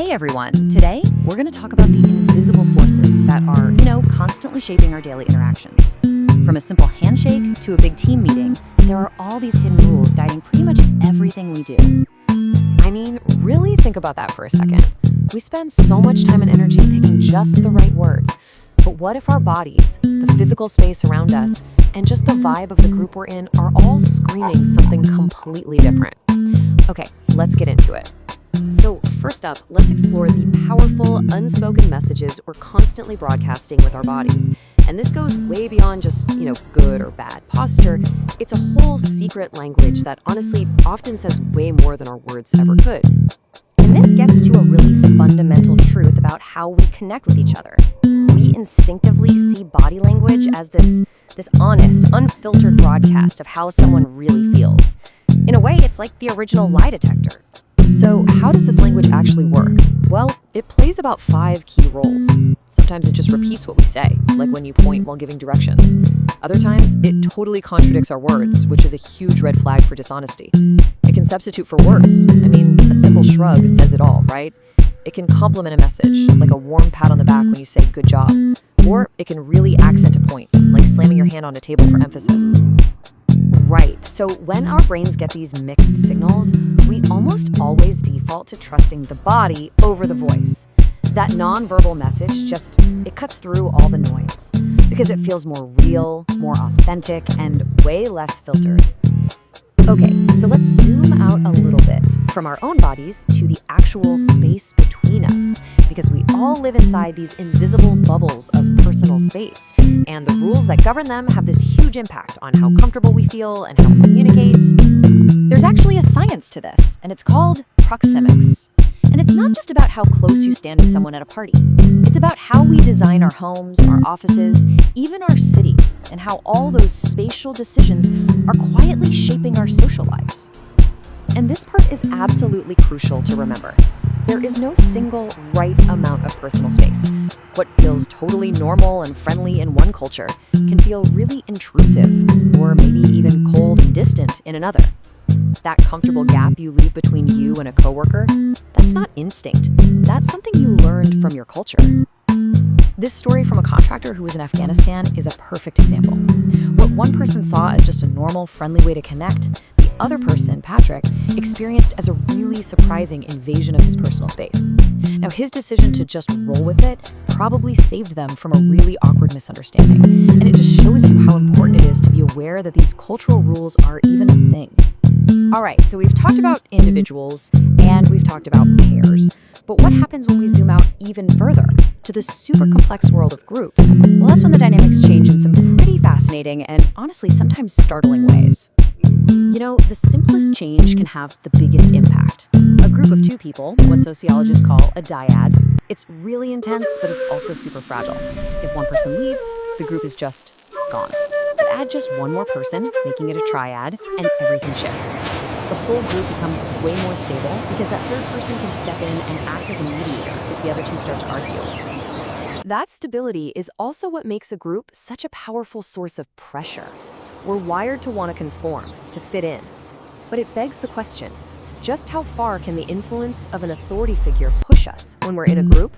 Hey everyone, today we're going to talk about the invisible forces that are, constantly shaping our daily interactions. From a simple handshake to a big team meeting, there are all these hidden rules guiding pretty much everything we do. I mean, really think about that for a second. We spend so much time and energy picking just the right words. But what if our bodies, the physical space around us, and just the vibe of the group we're in are all screaming something completely different? Okay, let's get into it. So first up, let's explore the powerful, unspoken messages we're constantly broadcasting with our bodies. And this goes way beyond just, good or bad posture. It's a whole secret language that honestly often says way more than our words ever could. And this gets to a really fundamental truth about how we connect with each other. We instinctively see body language as this honest, unfiltered broadcast of how someone really feels. In a way, it's like the original lie detector. So how does this language actually work? Well, it plays about 5 key roles. Sometimes it just repeats what we say, like when you point while giving directions. Other times, it totally contradicts our words, which is a huge red flag for dishonesty. It can substitute for words. I mean, a simple shrug says it all, right? It can complement a message, like a warm pat on the back when you say good job. Or it can really accent a point, like slamming your hand on a table for emphasis. Right, so when our brains get these mixed signals, we almost always default to trusting the body over the voice. That nonverbal message it cuts through all the noise because it feels more real, more authentic, and way less filtered. Okay, so let's zoom out a little bit from our own bodies to the actual space between us, because we all live inside these invisible bubbles of personal space, and the rules that govern them have this huge impact on how comfortable we feel and how we communicate. There's actually a science to this, and it's called proxemics. And it's not just about how close you stand to someone at a party. It's about how we design our homes, our offices, even our cities, and how all those spatial decisions are quietly shaping our social lives. And this part is absolutely crucial to remember. There is no single right amount of personal space. What feels totally normal and friendly in one culture can feel really intrusive, or maybe even cold and distant in another. That comfortable gap you leave between you and a coworker, that's not instinct. That's something you learned from your culture. This story from a contractor who was in Afghanistan is a perfect example. What one person saw as just a normal, friendly way to connect, the other person, Patrick, experienced as a really surprising invasion of his personal space. Now, his decision to just roll with it probably saved them from a really awkward misunderstanding. And it just shows you how important it is to be aware that these cultural rules are even a thing. All right, so we've talked about individuals and we've talked about pairs. But what happens when we zoom out even further to the super complex world of groups? Well, that's when the dynamics change in some pretty fascinating and honestly sometimes startling ways. The simplest change can have the biggest impact. A group of 2 people, what sociologists call a dyad, it's really intense, but it's also super fragile. If one person leaves, the group is just gone. But add just one more person, making it a triad, and everything shifts. The whole group becomes way more stable because that third person can step in and act as a mediator if the other 2 start to argue. That stability is also what makes a group such a powerful source of pressure. We're wired to want to conform, to fit in. But it begs the question, just how far can the influence of an authority figure push us when we're in a group?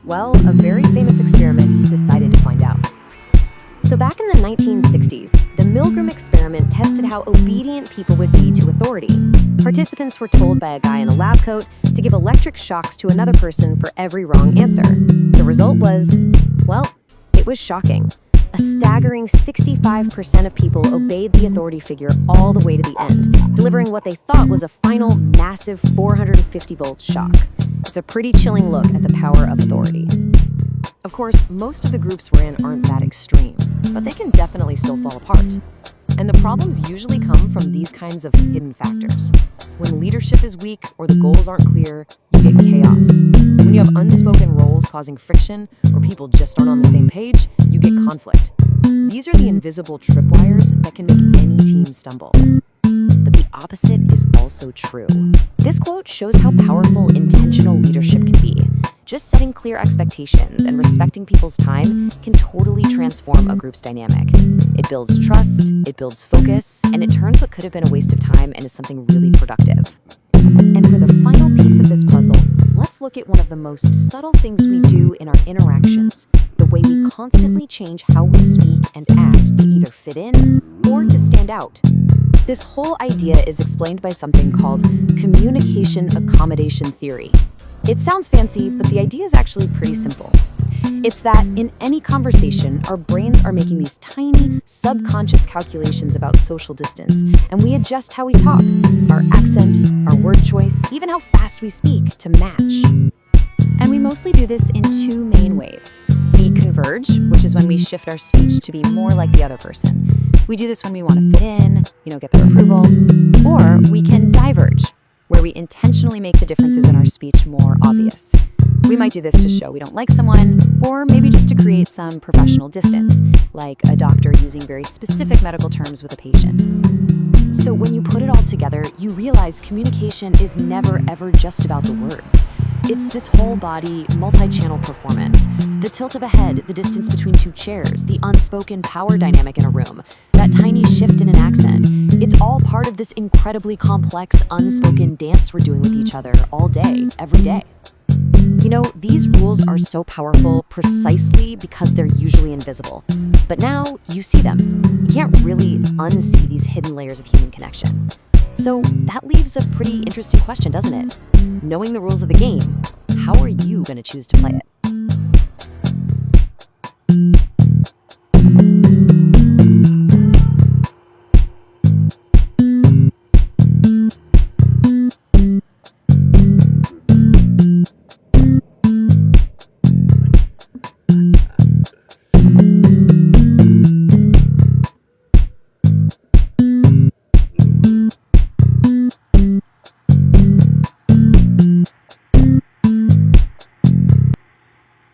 Well, a very famous experiment decided to find out. So back in the 1960s, the Milgram experiment tested how obedient people would be to authority. Participants were told by a guy in a lab coat to give electric shocks to another person for every wrong answer. The result was, it was shocking. A staggering 65% of people obeyed the authority figure all the way to the end, delivering what they thought was a final massive 450-volt shock. It's a pretty chilling look at the power of authority. Of course, most of the groups we're in aren't that extreme, but they can definitely still fall apart. And the problems usually come from these kinds of hidden factors. When leadership is weak or the goals aren't clear, you get chaos. When you have unspoken roles causing friction or people just aren't on the same page, you get conflict. These are the invisible tripwires that can make any team stumble. But the opposite is also true. This quote shows how powerful intentional leadership can be. Just setting clear expectations and respecting people's time can totally transform a group's dynamic. It builds trust, it builds focus, and it turns what could have been a waste of time into something really productive. And for the final piece of this puzzle, let's let's look at one of the most subtle things we do in our interactions, the way we constantly change how we speak and act to either fit in or to stand out. This whole idea is explained by something called communication accommodation theory. It sounds fancy, but the idea is actually pretty simple. It's that in any conversation, our brains are making these tiny, subconscious calculations about social distance, and we adjust how we talk, our accent, our word choice, even how fast we speak to match. And we mostly do this in two main ways. We converge, which is when we shift our speech to be more like the other person. We do this when we want to fit in, get their approval. Or we can diverge, where we intentionally make the differences in our speech more obvious. We might do this to show we don't like someone, or maybe just to create some professional distance, like a doctor using very specific medical terms with a patient. So when you put it all together, you realize communication is never ever just about the words. It's this whole body, multi-channel performance. The tilt of a head, the distance between two chairs, the unspoken power dynamic in a room, that tiny shift in an accent. It's all part of this incredibly complex, unspoken dance we're doing with each other all day, every day. These rules are so powerful precisely because they're usually invisible. But now you see them. You can't really unsee these hidden layers of human connection. So that leaves a pretty interesting question, doesn't it? Knowing the rules of the game, how are you going to choose to play it?